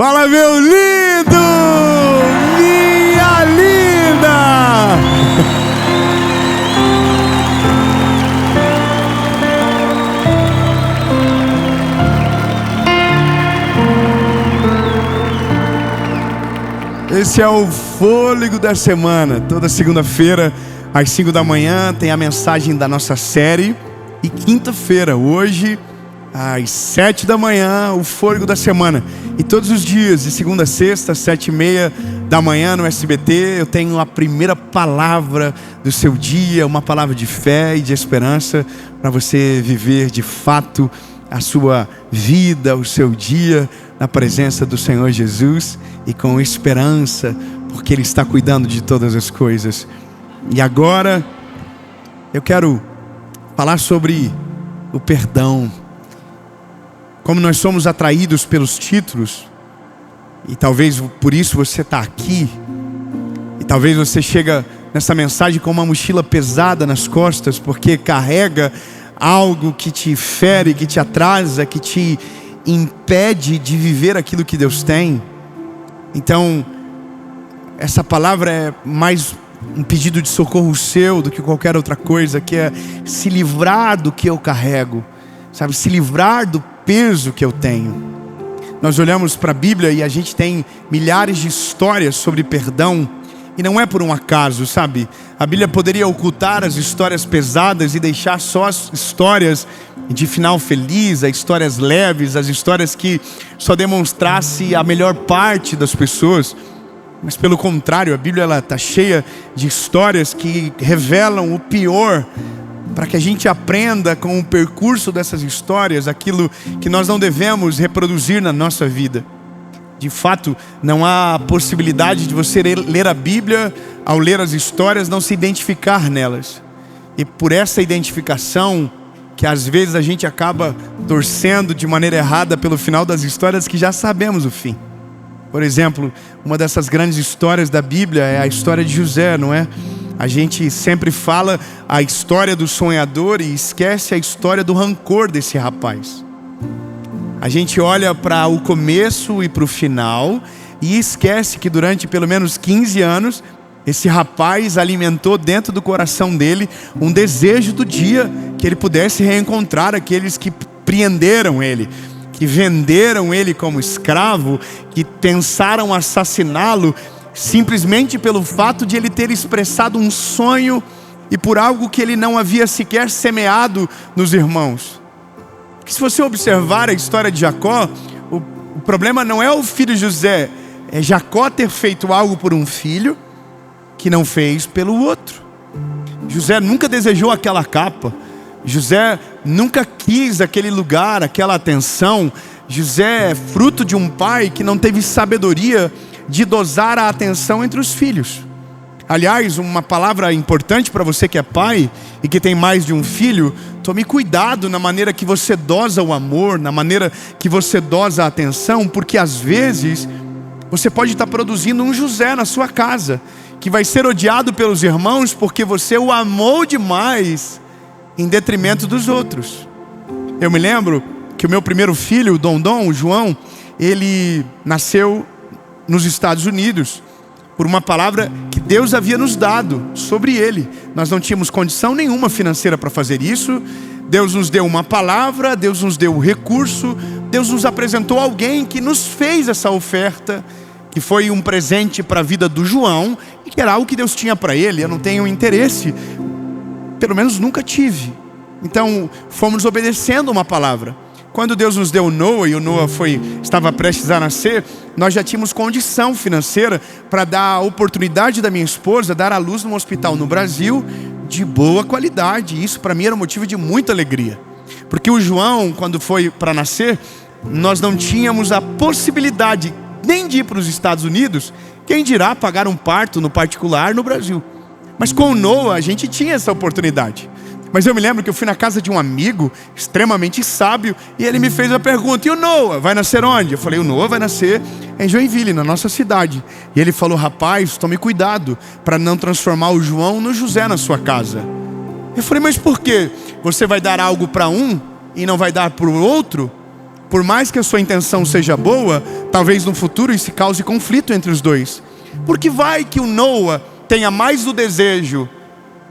Fala, meu lindo! Minha linda! Esse é o Fôlego da Semana. Toda segunda-feira, às 5 da manhã, tem a mensagem da nossa série. E quinta-feira, hoje, às 7 da manhã, o Fôlego da Semana. E todos os dias, de segunda a sexta, às 7h30 da manhã, no SBT, eu tenho a primeira palavra do seu dia, uma palavra de fé e de esperança, para você viver de fato a sua vida, o seu dia, na presença do Senhor Jesus e com esperança, porque Ele está cuidando de todas as coisas. E agora, eu quero falar sobre o perdão. Como nós somos atraídos pelos títulos, e talvez por isso você está aqui, e talvez você chega nessa mensagem com uma mochila pesada nas costas, porque carrega algo que te fere, que te atrasa, que te impede de viver aquilo que Deus tem. Então, essa palavra é mais um pedido de socorro seu do que qualquer outra coisa, que é se livrar do que eu carrego, sabe? Se livrar do peso que eu tenho. Nós olhamos para a Bíblia e a gente tem milhares de histórias sobre perdão, e não é por um acaso, sabe? A Bíblia poderia ocultar as histórias pesadas e deixar só as histórias de final feliz, as histórias leves, as histórias que só demonstrasse a melhor parte das pessoas. Mas pelo contrário, a Bíblia está cheia de histórias que revelam o pior, para que a gente aprenda com o percurso dessas histórias aquilo que nós não devemos reproduzir na nossa vida. De fato, não há possibilidade de você ler a Bíblia, ao ler as histórias, não se identificar nelas. E por essa identificação, que às vezes a gente acaba torcendo de maneira errada pelo final das histórias que já sabemos o fim. Por exemplo, uma dessas grandes histórias da Bíblia é a história de José, não é? A gente sempre fala a história do sonhador e esquece a história do rancor desse rapaz. A gente olha para o começo e para o final e esquece que durante pelo menos 15 anos, esse rapaz alimentou dentro do coração dele um desejo do dia que ele pudesse reencontrar aqueles que prenderam ele, que venderam ele como escravo, que pensaram assassiná-lo simplesmente pelo fato de ele ter expressado um sonho e por algo que ele não havia sequer semeado nos irmãos. Porque se você observar a história de Jacó, o problema não é o filho José, é Jacó ter feito algo por um filho que não fez pelo outro. José nunca desejou aquela capa, José nunca quis aquele lugar, aquela atenção. José é fruto de um pai que não teve sabedoria de dosar a atenção entre os filhos. Aliás, uma palavra importante para você que é pai e que tem mais de um filho: tome cuidado na maneira que você dosa o amor, na maneira que você dosa a atenção, porque às vezes você pode estar produzindo um José na sua casa, que vai ser odiado pelos irmãos porque você o amou demais em detrimento dos outros. Eu me lembro que o meu primeiro filho, o Dondon, o João, ele nasceu nos Estados Unidos por uma palavra que Deus havia nos dado sobre ele. Nós não tínhamos condição nenhuma financeira para fazer isso. Deus nos deu uma palavra, Deus nos deu o recurso, Deus nos apresentou alguém que nos fez essa oferta, que foi um presente para a vida do João, e que era algo que Deus tinha para ele. Eu não tenho interesse, pelo menos nunca tive. Então fomos obedecendo uma palavra. Quando Deus nos deu o Noah, e o Noah estava prestes a nascer, nós já tínhamos condição financeira para dar a oportunidade da minha esposa dar à luz num hospital no Brasil de boa qualidade. Isso para mim era um motivo de muita alegria, porque o João, quando foi para nascer, nós não tínhamos a possibilidade nem de ir para os Estados Unidos, quem dirá pagar um parto no particular no Brasil. Mas com o Noah a gente tinha essa oportunidade. Mas eu me lembro que eu fui na casa de um amigo extremamente sábio, e ele me fez a pergunta: e o Noah vai nascer onde? Eu falei: o Noah vai nascer em Joinville, na nossa cidade. E ele falou: rapaz, tome cuidado para não transformar o João no José na sua casa. Eu falei: mas por quê? Você vai dar algo para um e não vai dar para o outro? por mais que a sua intenção seja boa, talvez no futuro isso cause conflito entre os dois. Porque vai que o Noah tenha mais o desejo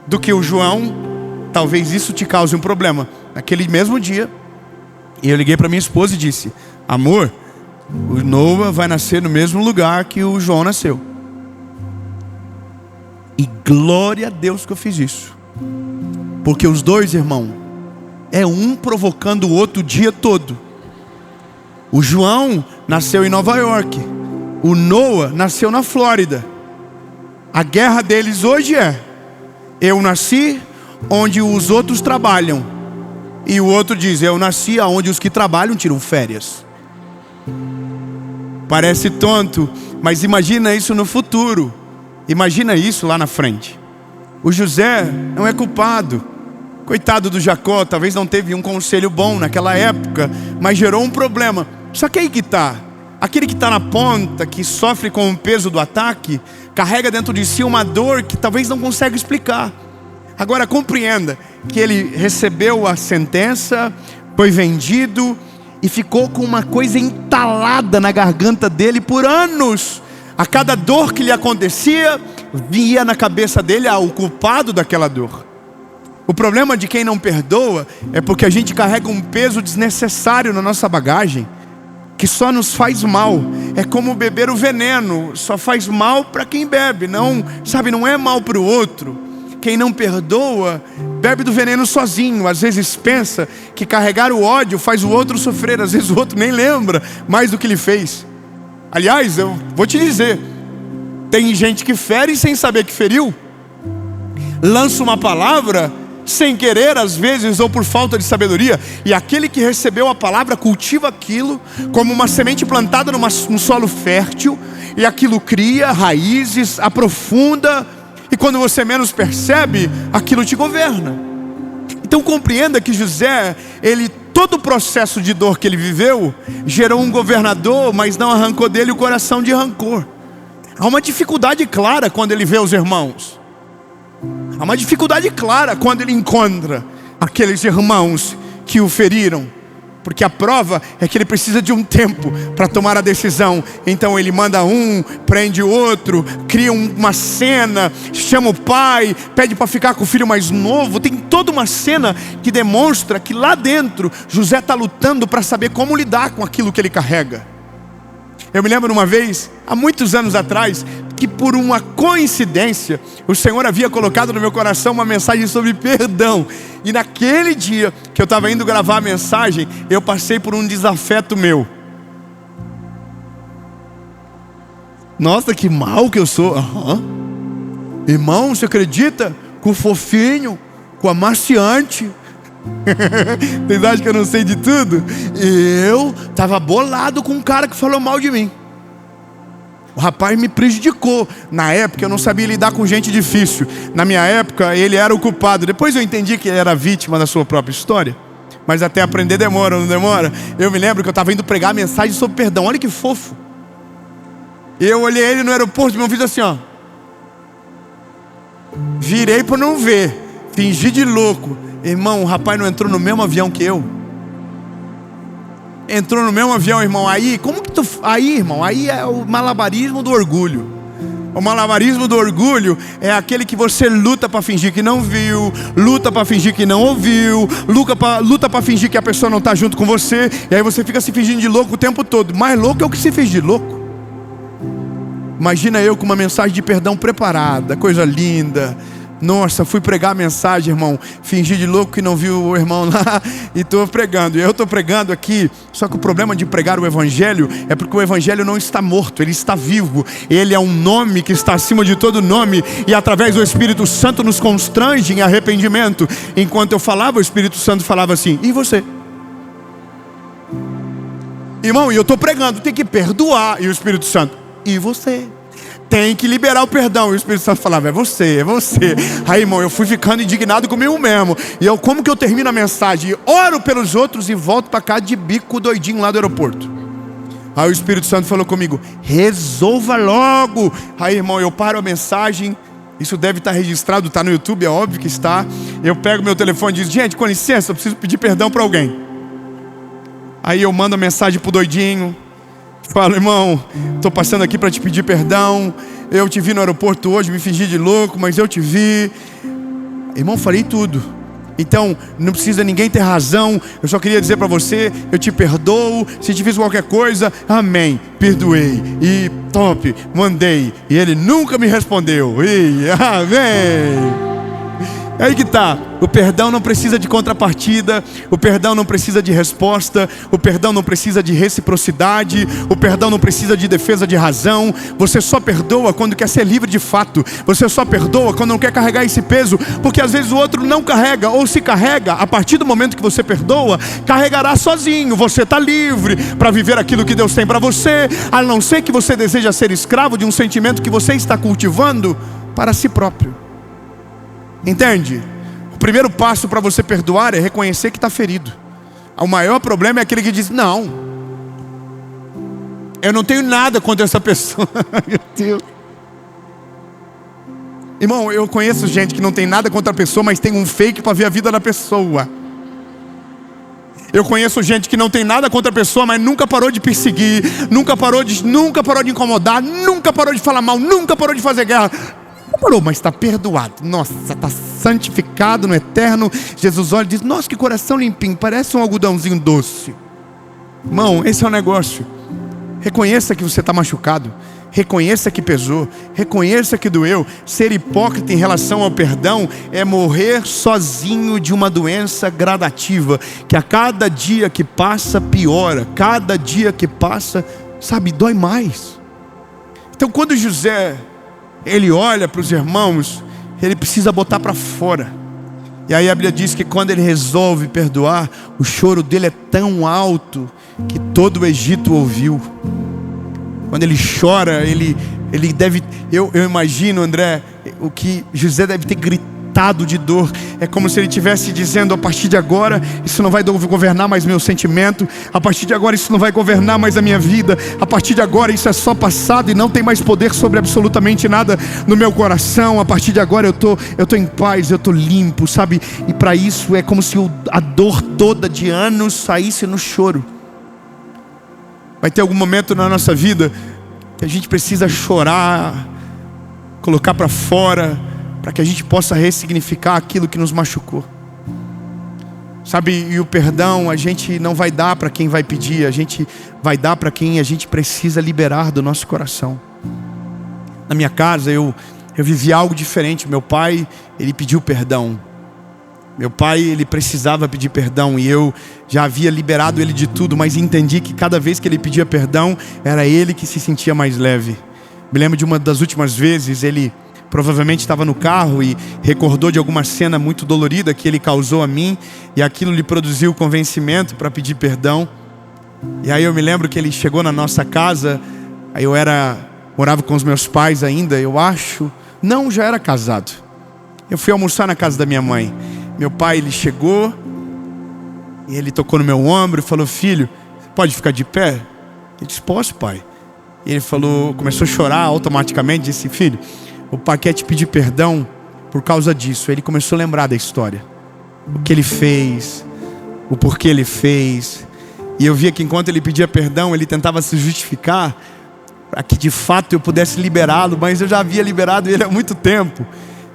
do que o João, talvez isso te cause um problema. Naquele mesmo dia, eu liguei para minha esposa e disse: amor, o Noah vai nascer no mesmo lugar que o João nasceu. E glória a Deus que eu fiz isso. Porque os dois, irmão, é um provocando o outro o dia todo. O João nasceu em Nova York, o Noah nasceu na Flórida. A guerra deles hoje é: eu nasci onde os outros trabalham, e o outro diz: eu nasci aonde os que trabalham tiram férias. Parece tonto, mas imagina isso no futuro. Imagina isso lá na frente. O José não é culpado. Coitado do Jacó, talvez não teve um conselho bom naquela época, mas gerou um problema. Só que aí que está. Aquele que está na ponta, que sofre com o peso do ataque, carrega dentro de si uma dor que talvez não consiga explicar. Agora compreenda que ele recebeu a sentença, foi vendido e ficou com uma coisa entalada na garganta dele por anos. A cada dor que lhe acontecia, vinha na cabeça dele o culpado daquela dor. O problema de quem não perdoa é porque a gente carrega um peso desnecessário na nossa bagagem, que só nos faz mal. É como beber o veneno, só faz mal para quem bebe, não é mal para o outro. Quem não perdoa, bebe do veneno sozinho. Às vezes pensa que carregar o ódio faz o outro sofrer. Às vezes o outro nem lembra mais do que ele fez. Aliás, eu vou te dizer, tem gente que fere sem saber que feriu. Lança uma palavra sem querer, às vezes, ou por falta de sabedoria. E aquele que recebeu a palavra cultiva aquilo como uma semente plantada num solo fértil. E aquilo cria raízes, aprofunda. E quando você menos percebe, aquilo te governa. Então compreenda que José, todo o processo de dor que ele viveu, gerou um governador, mas não arrancou dele o coração de rancor. Há uma dificuldade clara quando ele vê os irmãos. Há uma dificuldade clara quando ele encontra aqueles irmãos que o feriram. Porque a prova é que ele precisa de um tempo para tomar a decisão. Então ele manda um, prende o outro, cria uma cena, chama o pai, pede para ficar com o filho mais novo. Tem toda uma cena que demonstra que lá dentro José está lutando para saber como lidar com aquilo que ele carrega. Eu me lembro uma vez, há muitos anos atrás, que por uma coincidência, o Senhor havia colocado no meu coração uma mensagem sobre perdão. E naquele dia que eu estava indo gravar a mensagem, eu passei por um desafeto meu. Nossa, que mal que eu sou. Irmão, você acredita? Com o fofinho, com o amaciante. Vocês acham que eu não sei de tudo? Eu estava bolado com um cara que falou mal de mim. O rapaz me prejudicou. Na época eu não sabia lidar com gente difícil. Na minha época ele era o culpado. Depois eu entendi que ele era vítima da sua própria história. Mas até aprender demora, não demora? Eu me lembro que eu estava indo pregar a mensagem sobre perdão. Olha que fofo. Eu olhei ele no aeroporto e me fiz assim, ó. Virei para não ver. Fingi de louco. Irmão, o rapaz não entrou no mesmo avião que eu. Entrou no mesmo avião, irmão. Aí, irmão, aí é o malabarismo do orgulho. O malabarismo do orgulho é aquele que você luta para fingir que não viu, luta para fingir que não ouviu, luta para fingir que a pessoa não está junto com você. E aí você fica se fingindo de louco o tempo todo. Mais louco é o que se finge de louco. Imagina eu com uma mensagem de perdão preparada, coisa linda. Nossa, fui pregar a mensagem, irmão. Fingi de louco que não viu o irmão lá e estou pregando. E eu estou pregando aqui. Só que o problema de pregar o evangelho é porque o evangelho não está morto, ele está vivo. Ele é um nome que está acima de todo nome. E através do Espírito Santo nos constrange em arrependimento. Enquanto eu falava, o Espírito Santo falava assim: e você? Irmão, e eu estou pregando, tem que perdoar. E o Espírito Santo: e você? Tem que liberar o perdão. E o Espírito Santo falava: é você, é você. Aí, irmão, eu fui ficando indignado comigo mesmo. E eu, como que eu termino a mensagem? Oro pelos outros e volto para cá de bico doidinho lá do aeroporto. Aí o Espírito Santo falou comigo: resolva logo. Aí, irmão, eu paro a mensagem. Isso deve estar registrado, está no YouTube, é óbvio que está. Eu pego meu telefone e digo: gente, com licença, eu preciso pedir perdão para alguém. Aí eu mando a mensagem pro doidinho, falo: irmão, estou passando aqui para te pedir perdão. Eu te vi no aeroporto hoje, me fingi de louco, mas eu te vi. Irmão, falei tudo. Então, não precisa ninguém ter razão. Eu só queria dizer para você: eu te perdoo. Se te fiz qualquer coisa, amém, perdoei. E top, mandei. E ele nunca me respondeu. E amém. É aí que tá. O perdão não precisa de contrapartida. O perdão não precisa de resposta. O perdão não precisa de reciprocidade. O perdão não precisa de defesa de razão. Você só perdoa quando quer ser livre de fato. Você só perdoa quando não quer carregar esse peso, porque às vezes o outro não carrega, ou se carrega. A partir do momento que você perdoa, carregará sozinho. Você está livre para viver aquilo que Deus tem para você, a não ser que você deseja ser escravo de um sentimento que você está cultivando para si próprio. Entende? O primeiro passo para você perdoar é reconhecer que está ferido. O maior problema é aquele que diz: não, eu não tenho nada contra essa pessoa. Meu Deus. Irmão, eu conheço gente que não tem nada contra a pessoa, mas tem um fake para ver a vida da pessoa. Eu conheço gente que não tem nada contra a pessoa, mas nunca parou de perseguir, nunca parou de incomodar, nunca parou de falar mal, nunca parou de fazer guerra. Não parou, mas está perdoado. Nossa, está santificado no eterno. Jesus olha e diz: nossa, que coração limpinho, parece um algodãozinho doce. Irmão, esse é o negócio. Reconheça que você está machucado. Reconheça que pesou. Reconheça que doeu. Ser hipócrita em relação ao perdão é morrer sozinho de uma doença gradativa, que a cada dia que passa piora. Cada dia que passa, sabe, dói mais. Então quando José, ele olha para os irmãos, ele precisa botar para fora. E aí a Bíblia diz que quando ele resolve perdoar, o choro dele é tão alto que todo o Egito ouviu. Quando ele chora, ele deve... Eu imagino, André, o que José deve ter gritado de dor. É como se ele estivesse dizendo: a partir de agora, isso não vai governar mais meu sentimento. A partir de agora, isso não vai governar mais a minha vida. A partir de agora, isso é só passado e não tem mais poder sobre absolutamente nada no meu coração. A partir de agora, eu tô em paz, eu tô limpo, sabe? E para isso é como se a dor toda de anos saísse no choro. Vai ter algum momento na nossa vida que a gente precisa chorar, colocar para fora, para que a gente possa ressignificar aquilo que nos machucou. Sabe, e o perdão a gente não vai dar para quem vai pedir, a gente vai dar para quem a gente precisa liberar do nosso coração. Na minha casa eu vivi algo diferente. Meu pai, ele pediu perdão. Meu pai, ele precisava pedir perdão e eu já havia liberado ele de tudo, mas entendi que cada vez que ele pedia perdão, era ele que se sentia mais leve. Me lembro de uma das últimas vezes, ele provavelmente estava no carro e recordou de alguma cena muito dolorida que ele causou a mim, e aquilo lhe produziu convencimento para pedir perdão. E aí eu me lembro que ele chegou na nossa casa, aí morava com os meus pais ainda, eu acho, não, já era casado. Eu fui almoçar na casa da minha mãe. Meu pai, ele chegou e ele tocou no meu ombro e falou: filho, pode ficar de pé? Eu disse: posso, pai. E ele falou, começou a chorar automaticamente, disse: filho, o pai quer te pedir perdão por causa disso. Ele começou a lembrar da história, o que ele fez, o porquê ele fez. E eu via que enquanto ele pedia perdão, ele tentava se justificar para que de fato eu pudesse liberá-lo, mas eu já havia liberado ele há muito tempo.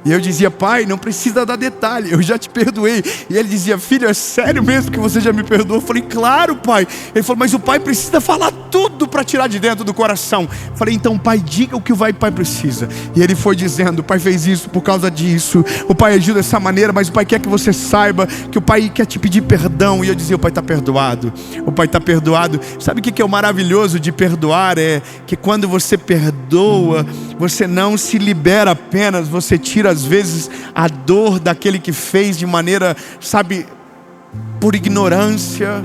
E eu dizia: pai, não precisa dar detalhe, eu já te perdoei. E ele dizia: filho, é sério mesmo que você já me perdoou? Eu falei: claro, pai. Ele falou: mas o pai precisa falar tudo para tirar de dentro do coração. Eu falei: então, pai, diga o que o pai precisa. E ele foi dizendo: o pai fez isso por causa disso, o pai agiu dessa maneira, mas o pai quer que você saiba que o pai quer te pedir perdão. E eu dizia: o pai está perdoado, o pai está perdoado. Sabe o que é o maravilhoso de perdoar? É que quando você perdoa, você não se libera apenas, você tira às vezes a dor daquele que fez de maneira, sabe, por ignorância,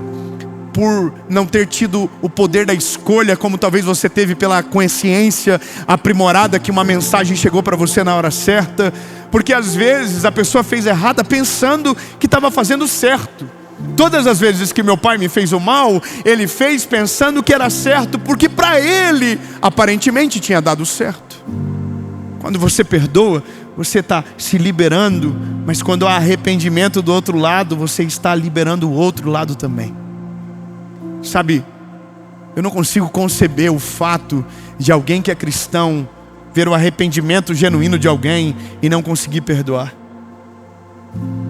por não ter tido o poder da escolha, como talvez você teve pela consciência aprimorada que uma mensagem chegou para você na hora certa. Porque às vezes a pessoa fez errada pensando que estava fazendo certo. Todas as vezes que meu pai me fez o mal, ele fez pensando que era certo, porque para ele aparentemente tinha dado certo. Quando você perdoa, você está se liberando, mas quando há arrependimento do outro lado, você está liberando o outro lado também. Sabe, eu não consigo conceber o fato de alguém que é cristão ver o arrependimento genuíno de alguém e não conseguir perdoar.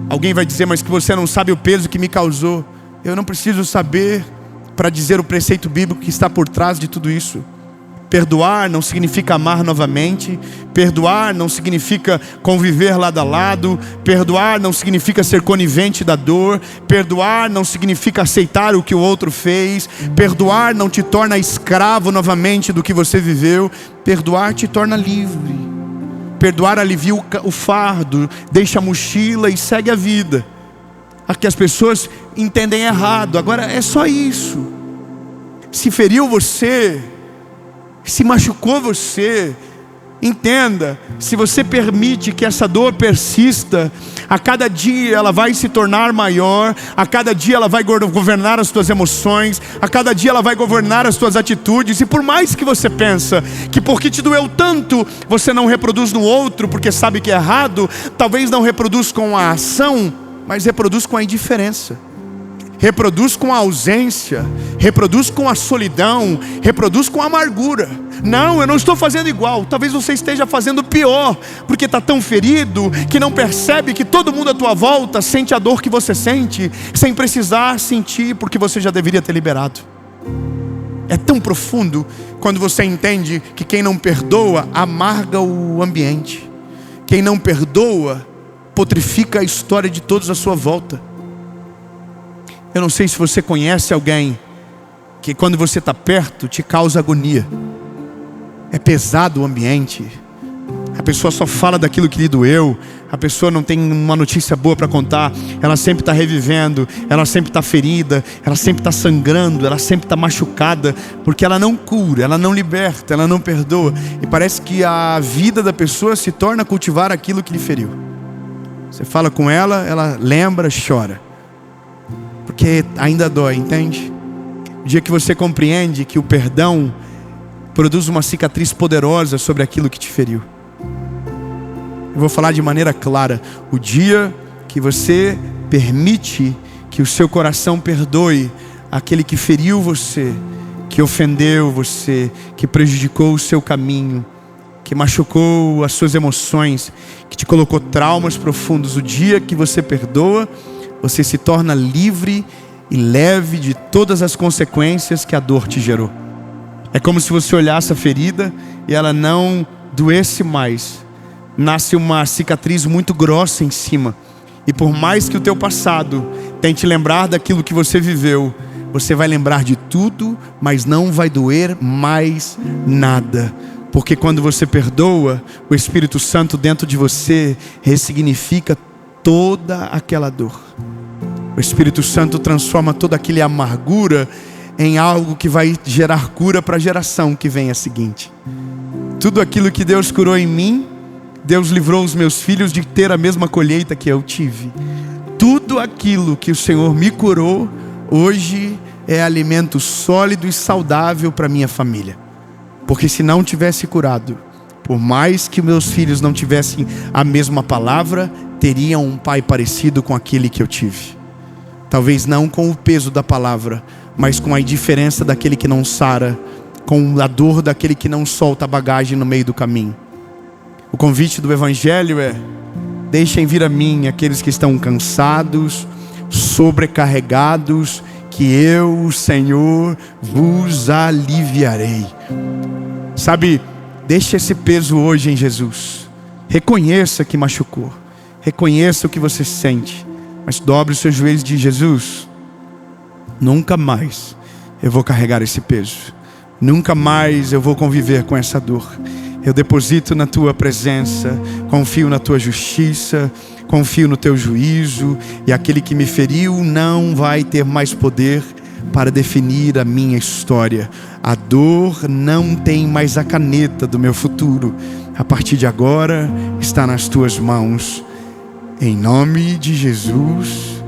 Alguém vai dizer, mas que você não sabe o peso que me causou. Eu não preciso saber para dizer o preceito bíblico que está por trás de tudo isso. Perdoar não significa amar novamente. Perdoar não significa conviver lado a lado. Perdoar não significa ser conivente da dor. Perdoar não significa aceitar o que o outro fez. Perdoar não te torna escravo novamente do que você viveu. Perdoar te torna livre. Perdoar alivia o fardo, deixa a mochila e segue a vida. Aqui as pessoas entendem errado. Agora é só isso. Se feriu você, se machucou você, entenda, se você permite que essa dor persista, a cada dia ela vai se tornar maior, a cada dia ela vai governar as tuas emoções, a cada dia ela vai governar as tuas atitudes. E por mais que você pensa que porque te doeu tanto, você não reproduz no outro porque sabe que é errado, talvez não reproduz com a ação, mas reproduz com a indiferença, reproduz com a ausência, reproduz com a solidão, reproduz com a amargura. Não, eu não estou fazendo igual. Talvez você esteja fazendo pior, porque está tão ferido que não percebe que todo mundo à tua volta sente a dor que você sente, sem precisar sentir, porque você já deveria ter liberado. É tão profundo quando você entende que quem não perdoa amarga o ambiente. Quem não perdoa potrifica a história de todos à sua volta. Eu não sei se você conhece alguém que quando você está perto te causa agonia. É pesado o ambiente. A pessoa só fala daquilo que lhe doeu. A pessoa não tem uma notícia boa para contar. Ela sempre está revivendo. Ela sempre está ferida. Ela sempre está sangrando. Ela sempre está machucada. Porque ela não cura, ela não liberta, ela não perdoa. E parece que a vida da pessoa se torna cultivar aquilo que lhe feriu. Você fala com ela, ela lembra, chora. Porque ainda dói, entende? O dia que você compreende que o perdão produz uma cicatriz poderosa sobre aquilo que te feriu. Eu vou falar de maneira clara. O dia que você permite que o seu coração perdoe aquele que feriu você, que ofendeu você, que prejudicou o seu caminho, que machucou as suas emoções, que te colocou traumas profundos. O dia que você perdoa, você se torna livre e leve de todas as consequências que a dor te gerou. É como se você olhasse a ferida e ela não doesse mais. Nasce uma cicatriz muito grossa em cima. E por mais que o teu passado tente lembrar daquilo que você viveu, você vai lembrar de tudo, mas não vai doer mais nada. Porque quando você perdoa, o Espírito Santo dentro de você ressignifica toda aquela dor. O Espírito Santo transforma toda aquela amargura em algo que vai gerar cura para a geração que vem a seguinte. Tudo aquilo que Deus curou em mim, Deus livrou os meus filhos de ter a mesma colheita que eu tive. Tudo aquilo que o Senhor me curou, hoje é alimento sólido e saudável para minha família. Porque se não tivesse curado, por mais que meus filhos não tivessem a mesma palavra, teriam um pai parecido com aquele que eu tive. Talvez não com o peso da palavra, mas com a indiferença daquele que não sara, com a dor daquele que não solta a bagagem no meio do caminho. O convite do Evangelho é: deixem vir a mim aqueles que estão cansados, sobrecarregados, que eu, o Senhor, vos aliviarei. Sabe, deixe esse peso hoje em Jesus. Reconheça que machucou. Reconheça o que você sente. Mas dobre os seus joelhos e diz: Jesus, nunca mais eu vou carregar esse peso. Nunca mais eu vou conviver com essa dor. Eu deposito na tua presença, confio na tua justiça, confio no teu juízo. E aquele que me feriu não vai ter mais poder para definir a minha história. A dor não tem mais a caneta do meu futuro. A partir de agora está nas tuas mãos. Em nome de Jesus.